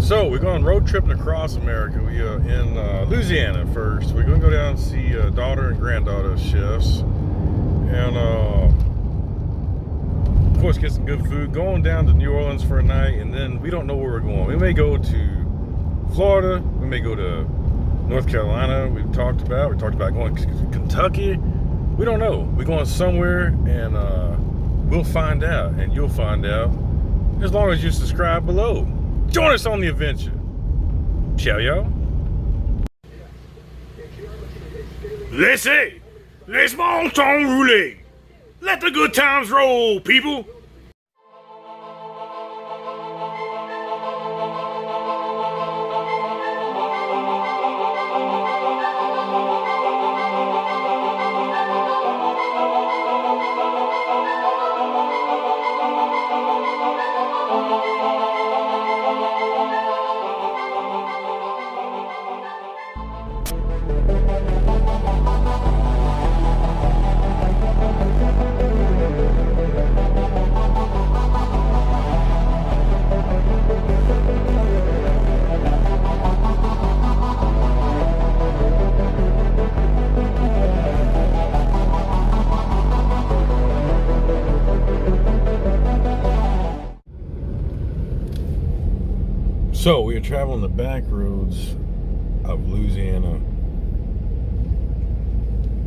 So we're going road tripping across America. We are in Louisiana first. We're going to go down and see daughter and granddaughter chefs, and of course get some good food. Going down to New Orleans for a night, and then we don't know where we're going. We may go to Florida. We may go to North Carolina. We talked about going to Kentucky. We don't know. We're going somewhere, and we'll find out, and you'll find out as long as you subscribe below. Join us on the adventure. Shall y'all? Laissez les bons temps rouler. Let the good times roll, people. So we are traveling the back roads of Louisiana,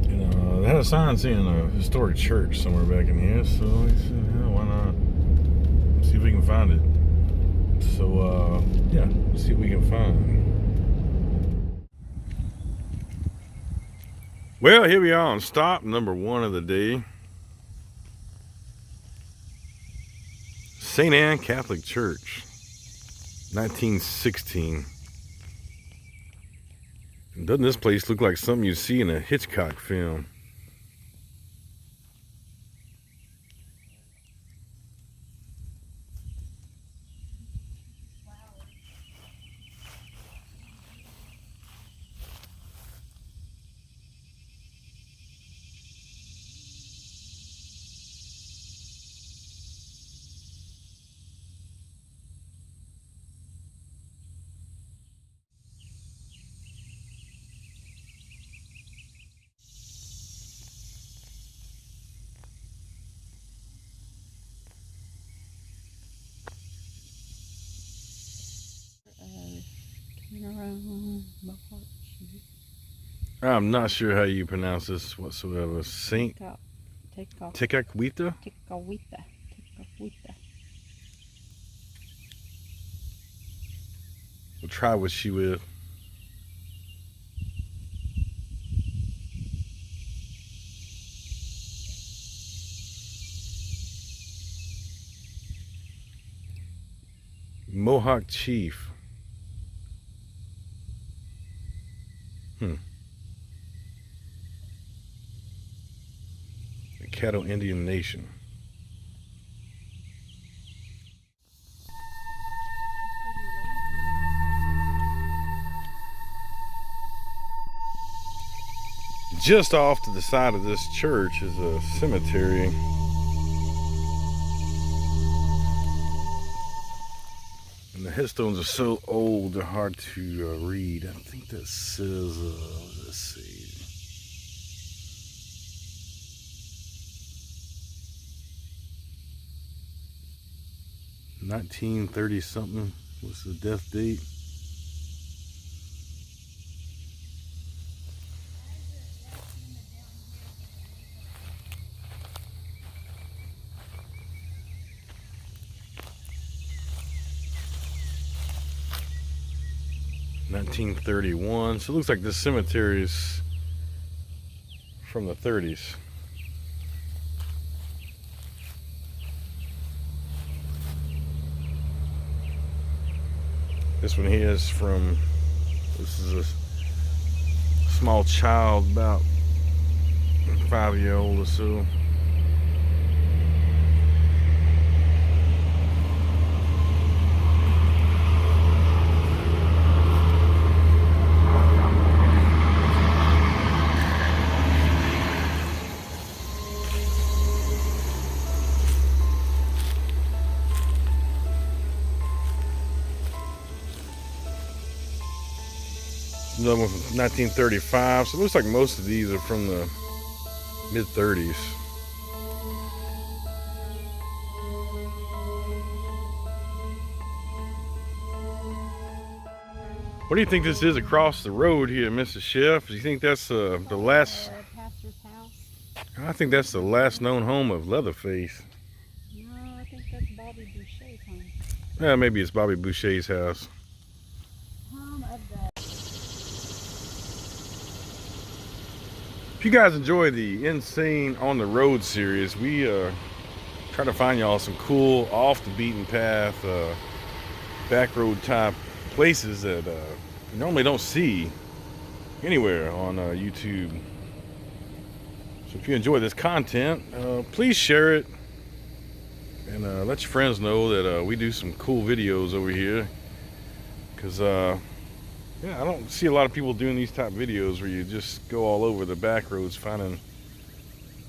and they had a sign saying a historic church somewhere back in here, so we said, yeah, why not see if we can find it. So yeah, let's see what we can find. Well, here we are on stop number 1 of the day. St. Anne Catholic Church, 1916. Doesn't this place look like something you see in a Hitchcock film? I'm not sure how you pronounce this whatsoever. Saint Tekakwitha? We'll try what she with. Mohawk Chief. The Caddo Indian Nation. Just off to the side of this church is a cemetery. And the headstones are so old they're hard to read. I think that says, let's see. $1930 something was the death date. $1931. So it looks like this cemetery is from the 30s. This one here is from, this is a small child, about 5-year-old or so. Another one from 1935. So it looks like most of these are from the mid-30s. What do you think this is across the road here, Mrs. Chef? Do you think that's the last? Pastor's house. I think that's the last known home of Leatherface. No, I think that's Bobby Boucher's home. Yeah, maybe it's Bobby Boucher's house. Home of the... If you guys enjoy the Insane on the Road series, we try to find y'all some cool, off the beaten path, back road type places that you normally don't see anywhere on YouTube. So if you enjoy this content, please share it and let your friends know that we do some cool videos over here. Because yeah, I don't see a lot of people doing these type videos where you just go all over the back roads finding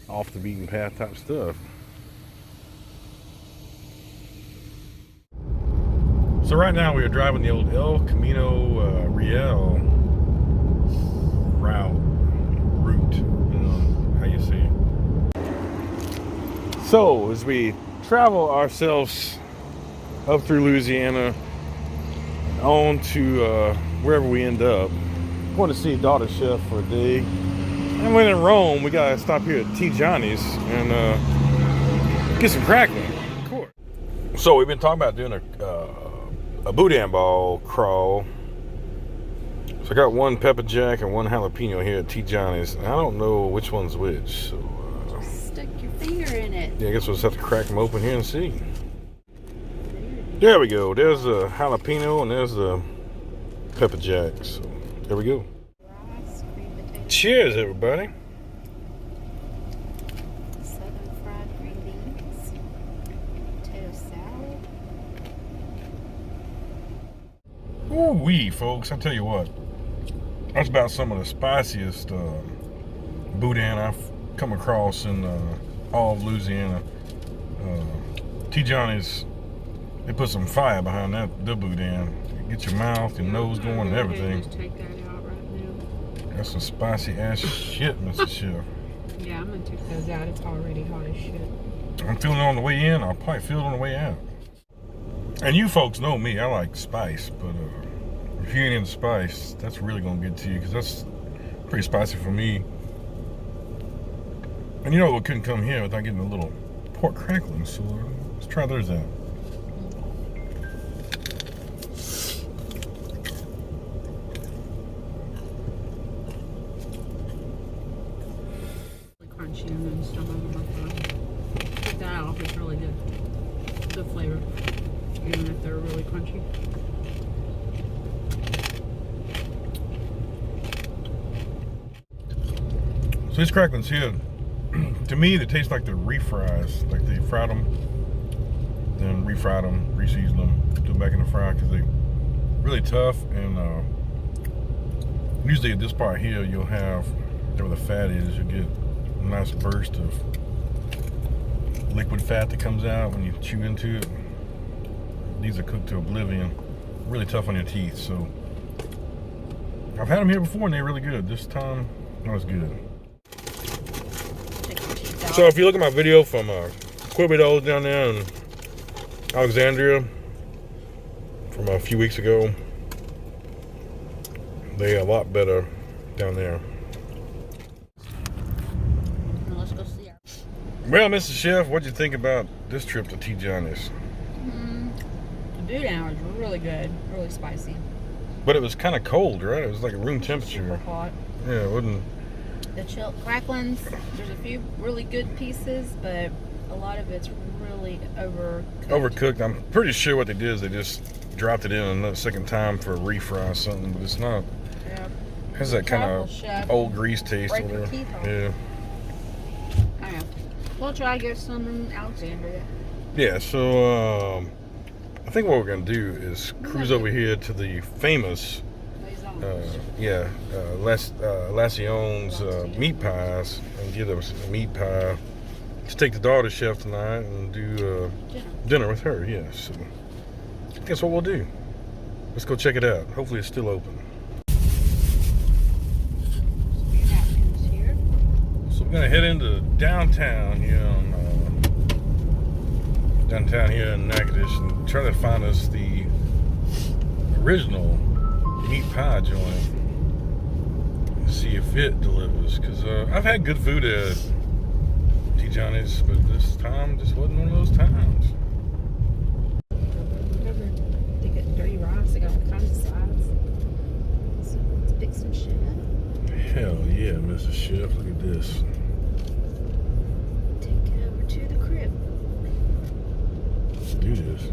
off the beaten path type stuff. So right now we are driving the old El Camino Real route, how you say it. So as we travel ourselves up through Louisiana on to wherever we end up, going to see Daughter Chef for a day. And when in Rome, we gotta stop here at T. Johnny's and get some crackling. Of course. So we've been talking about doing a boudin ball crawl. So I got one pepper jack and one jalapeno here at T. Johnny's. And I don't know which one's which. So just stick your finger in it. yeah, I guess we'll just have to crack them open here and see. There we go. There's a jalapeno and there's the pepper jack. So there we go. Rice, green potatoes. Cheers, everybody. Southern fried green beans. Potato salad. Ooh-wee, folks. I tell you what. That's about some of the spiciest boudin I've come across in all of Louisiana. T. Johnny's, they put some fire behind the boudin. Get your mouth, your nose going and everything. Just take that out right now. That's some spicy ass shit, Mr. Chef. Yeah, I'm gonna take those out. It's already hot as shit. I'm feeling it on the way in. I'll probably feel it on the way out. And you folks know me. I like spice, but if you ain't into spice, that's really gonna get to you because that's pretty spicy for me. And you know what couldn't come here without getting a little pork crackling. So let's try theirs out. Crunchy and then still have them up. Take that off. It's really good. Good flavor, even if they're really crunchy. So these cracklings here, to me, they taste like the refries. Like they fried them, then refried them, reseasoned them, threw them back in the fryer because they're really tough. And usually at this part here, you'll have, where the fat is, you'll get a nice burst of liquid fat that comes out when you chew into it. These are cooked to oblivion, really tough on your teeth. So I've had them here before and they're really good. This time, not as good. So if you look at my video from Quibidos down there in Alexandria from a few weeks ago, they're a lot better down there. Let's go see her. Well, Mr. Chef, what'd you think about this trip to T. Johnny's? The boudin was really good, really spicy. But it was kind of cold, right? It was like a room temperature. Super hot. Yeah, it wasn't. The chilled cracklins, there's a few really good pieces, but a lot of it's really Overcooked. I'm pretty sure what they did is they just dropped it in another second time for a refry or something, but it's not. Yeah. It has that kind of old grease taste Break over your there. teeth off. Yeah. I know. We'll try to get some in Alexandria. Yeah, so I think what we're going to do is cruise over here to the famous Lasyone's meat pies and get us a meat pie. Let's take the Daughter Chef tonight and do dinner with her. Yeah, so guess what we'll do? Let's go check it out. Hopefully it's still open. I'm gonna head into downtown here in Natchitoches and try to find us the original meat pie joint. See if it delivers, because I've had good food at T. Johnny's, but this time just wasn't one of those times. They got dirty rice. They got all kinds of sides. So let's pick some shit up. Hell yeah, Mr. Chef, look at this. Take it over to the crib. Let's do this.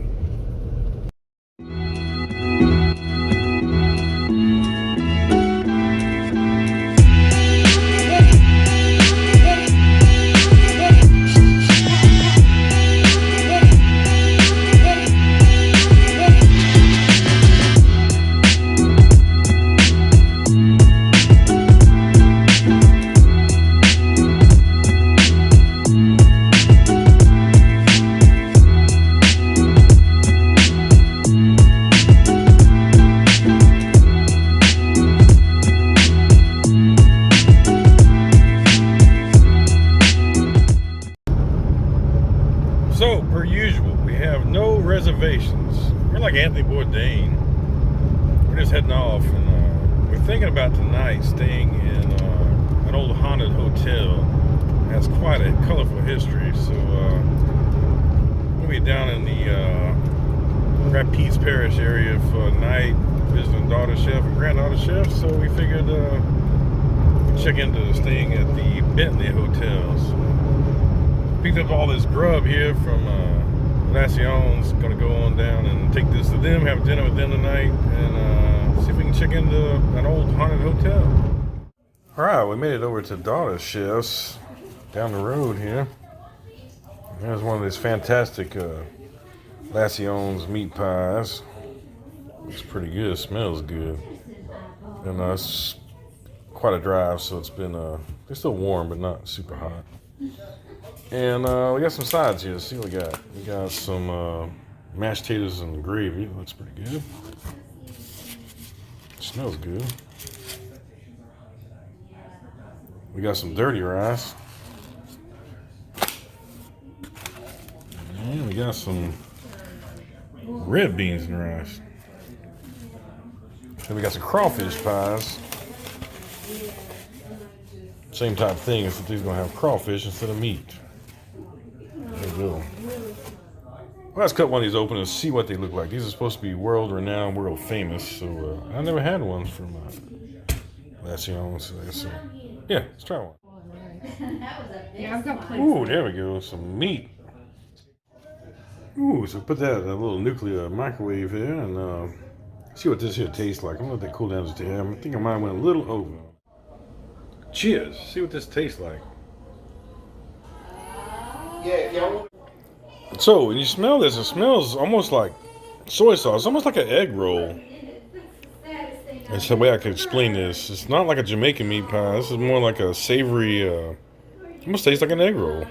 So, per usual, we have no reservations. We're like Anthony Bourdain. We're just heading off, and we're thinking about tonight staying in an old haunted hotel. It has quite a colorful history, so we'll be down in the Rapides Parish area for a night, visiting daughter chef and granddaughter chef, so we figured we'd check into staying at the Bentley Hotel. So, picked up all this grub here from Lasyone's. Gonna go on down and take this to them, have dinner with them tonight, and see if we can check into an old haunted hotel. All right, we made it over to Daughter Chef's down the road here. There's one of these fantastic Lasyone's meat pies. Looks pretty good, smells good. And it's quite a drive, so it's been, it's still warm, but not super hot. And we got some sides here. Let's see what we got. We got some mashed potatoes and gravy. It looks pretty good. Smells good. We got some dirty rice. And we got some red beans and rice. Then we got some crawfish pies. Same type of thing, except these are going to have crawfish instead of meat. There we go. Well, let's cut one of these open and see what they look like. These are supposed to be world-renowned, world-famous, so I never had one from Lasyone, so yeah, let's try one. Yeah, I've got plenty. Ooh, there we go, some meat. Ooh, so put that in a little nuclear microwave here and see what this here tastes like. I'm going to let that cool down just a hair. I think I might went a little over. Cheers. See what this tastes like. So when you smell this, it smells almost like soy sauce, almost like an egg roll. That's the way I could explain this. It's not like a Jamaican meat pie. This is more like a savory, almost tastes like an egg roll.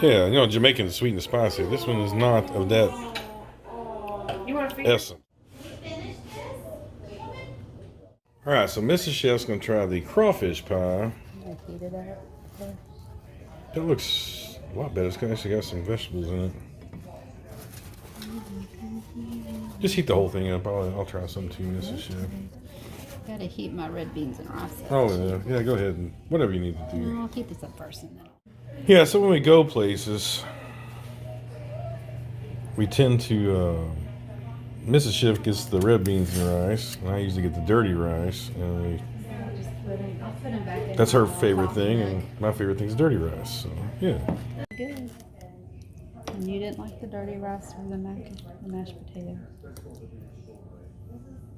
Yeah, you know, Jamaican is sweet and spicy. This one is not of that essence. All right, so Mrs. Chef's gonna try the crawfish pie. That looks a lot better. It's actually got some vegetables in it. Just heat the whole thing up. I'll try some too, Mrs. Chef. Gotta heat my red beans and rice. Oh yeah, go ahead and whatever you need to do. I'll heat this up first and then. Yeah, so when we go places, we tend to. Mrs. Chef gets the red beans and rice, and I usually get the dirty rice. And that's her favorite thing, and my favorite thing is dirty rice. So yeah. Good. And you didn't like the dirty rice or the mashed potato?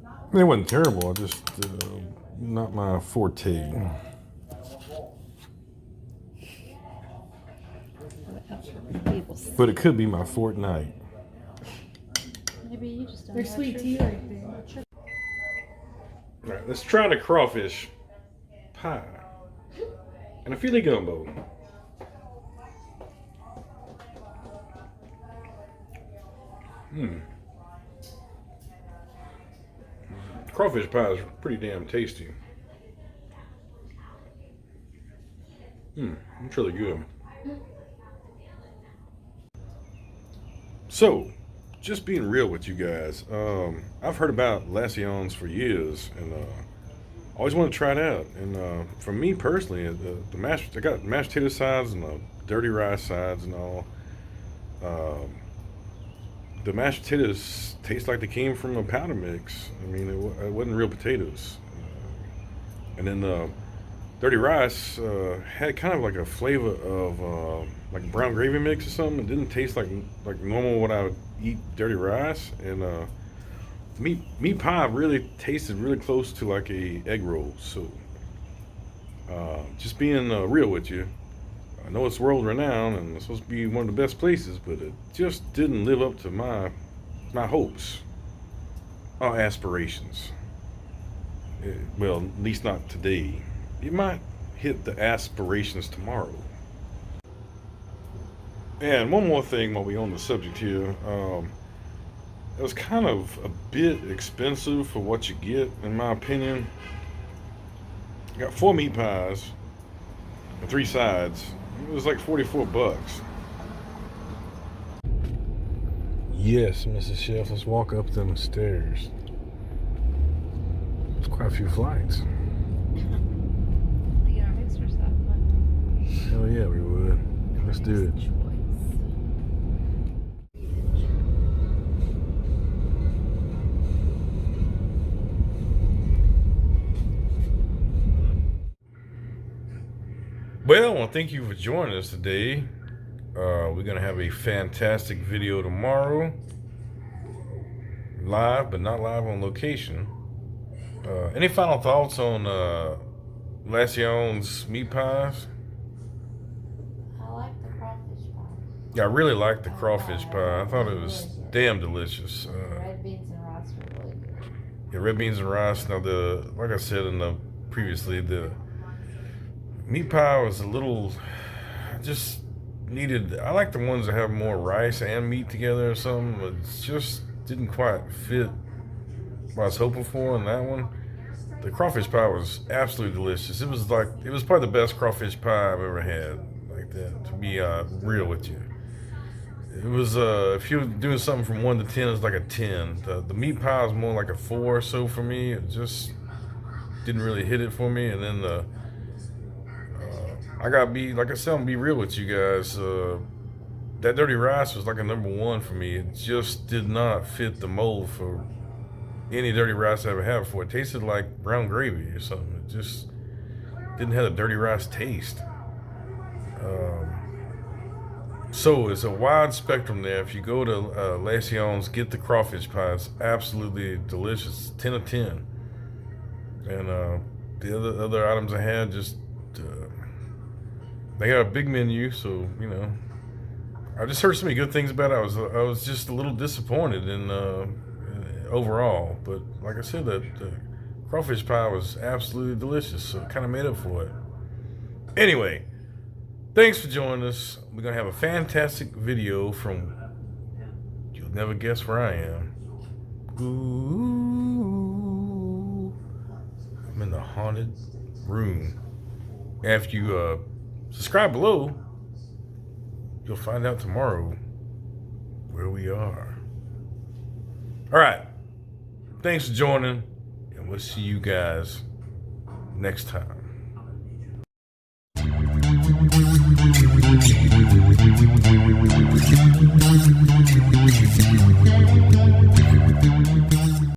I mean, it wasn't terrible. I just not my forte. But it could be my fortnight. Maybe you just don't. There's sweet tea right there. All right, let's try the crawfish pie and a filet gumbo. Crawfish pie is pretty damn tasty. It's really good. So, just being real with you guys, I've heard about Lasyones for years, and always want to try it out. And for me personally, I got mashed potato sides and the dirty rice sides and all. Um, the mashed potatoes taste like they came from a powder mix. I mean, it wasn't real potatoes. And then the dirty rice had kind of like a flavor of like brown gravy mix or something. It didn't taste like normal what I would eat dirty rice. And meat pie really tasted really close to like a egg roll. So just being real with you, I know it's world renowned and it's supposed to be one of the best places, but it just didn't live up to my hopes or aspirations. Well, at least not today. It might hit the aspirations tomorrow. And one more thing while we're on the subject here. It was kind of a bit expensive for what you get, in my opinion. I got 4 meat pies and 3 sides. It was like $44. Yes, Mrs. Chef, let's walk up them stairs. There's quite a few flights. We get our extra stuff, but Hell yeah, we would. Let's do it. Well, I want to thank you for joining us today. We're going to have a fantastic video tomorrow. Live, but not live on location. Any final thoughts on Lasyone's meat pies? I like the crawfish pie. Yeah, I really liked the crawfish pie. I thought it was damn delicious. Red beans and rice were really good. Yeah, red beans and rice. Now, like I said previously, the meat pie was a little, just needed, I like the ones that have more rice and meat together or something. It just didn't quite fit what I was hoping for in that one. The crawfish pie was absolutely delicious. It was probably the best crawfish pie I've ever had, like that, to be real with you. It was, if you're doing something from 1 to 10, it's like a 10. The meat pie was more like a 4 or so for me. It just didn't really hit it for me. And then I gotta be, like I said, I'm gonna be real with you guys. That dirty rice was like a number 1 for me. It just did not fit the mold for any dirty rice I ever had before. It tasted like brown gravy or something. It just didn't have a dirty rice taste. So it's a wide spectrum there. If you go to Lasyone's, get the crawfish pie. It's absolutely delicious. 10 of 10. And the other items I had, just they got a big menu, so you know. I just heard so many good things about it. I was just a little disappointed in overall, but like I said, the crawfish pie was absolutely delicious, so it kind of made up for it. Anyway, thanks for joining us. We're gonna have a fantastic video from, you'll never guess where I am. Ooh, I'm in the haunted room. After you subscribe below, you'll find out tomorrow where we are. All right. Thanks for joining, and we'll see you guys next time.